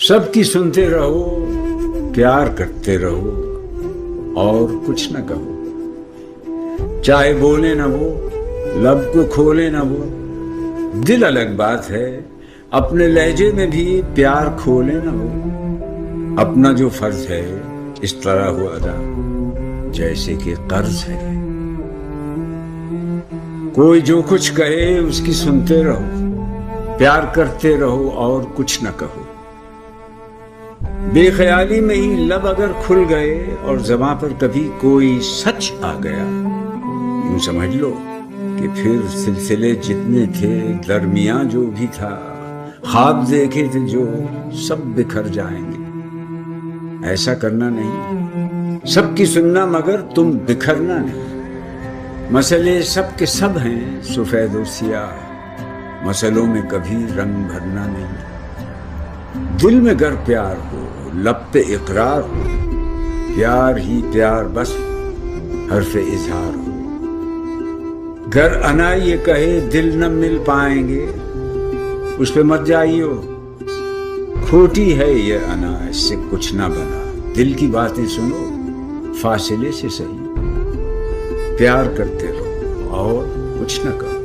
سب کی سنتے رہو، پیار کرتے رہو اور کچھ نہ کہو، چاہے بولے نہ وہ، لب کو کھولے نہ وہ، دل الگ بات ہے، اپنے لہجے میں بھی پیار کھولے نہ وہ، اپنا جو فرض ہے اس طرح ہو ادا جیسے کہ قرض ہے، کوئی جو کچھ کہے اس کی سنتے رہو، پیار کرتے رہو اور کچھ نہ کہو، بے خیالی میں ہی لب اگر کھل گئے اور زباں پر کبھی کوئی سچ آ گیا، یوں سمجھ لو کہ پھر سلسلے جتنے تھے، درمیاں جو بھی تھا، خواب دیکھے تھے جو، سب بکھر جائیں گے۔ ایسا کرنا نہیں، سب کی سننا مگر تم بکھرنا نہیں، مسئلے سب کے سب ہیں سفید و سیاہ، مسئلوں میں کبھی رنگ بھرنا نہیں، دل میں گر پیار ہو، لب پہ اقرار ہو، پیار ہی پیار بس حرف اظہار ہو، گر انا یہ کہے دل نہ مل پائیں گے، اس پہ مت جائیو، کھوٹی ہے یہ انا، اس سے کچھ نہ بنا، دل کی باتیں سنو فاصلے سے صحیح، پیار کرتے رہو اور کچھ نہ کرو،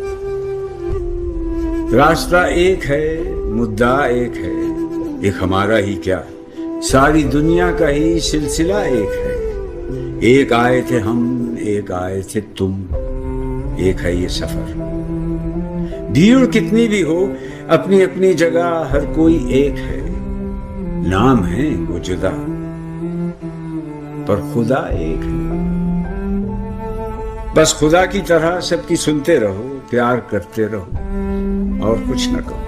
راستہ ایک ہے، مدعا ایک ہے، ایک ہمارا ہی کیا، ساری دنیا کا ہی سلسلہ ایک ہے، ایک آئے تھے ہم، ایک آئے تھے تم، ایک ہے یہ سفر، بھیڑ کتنی بھی ہو اپنی اپنی جگہ ہر کوئی ایک ہے، نام ہے وہ جدا پر خدا ایک ہے، بس خدا کی طرح سب کی سنتے رہو، پیار کرتے رہو اور کچھ نہ کہو،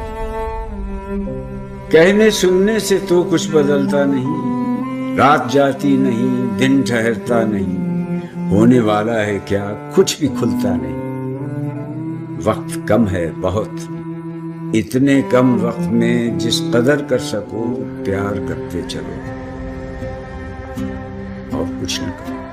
کہنے سننے سے تو کچھ بدلتا نہیں، رات جاتی نہیں، دن ٹھہرتا نہیں، ہونے والا ہے کیا کچھ بھی کھلتا نہیں، وقت کم ہے بہت، اتنے کم وقت میں جس قدر کر سکو پیار کرتے چلو اور کچھ نہ کرو۔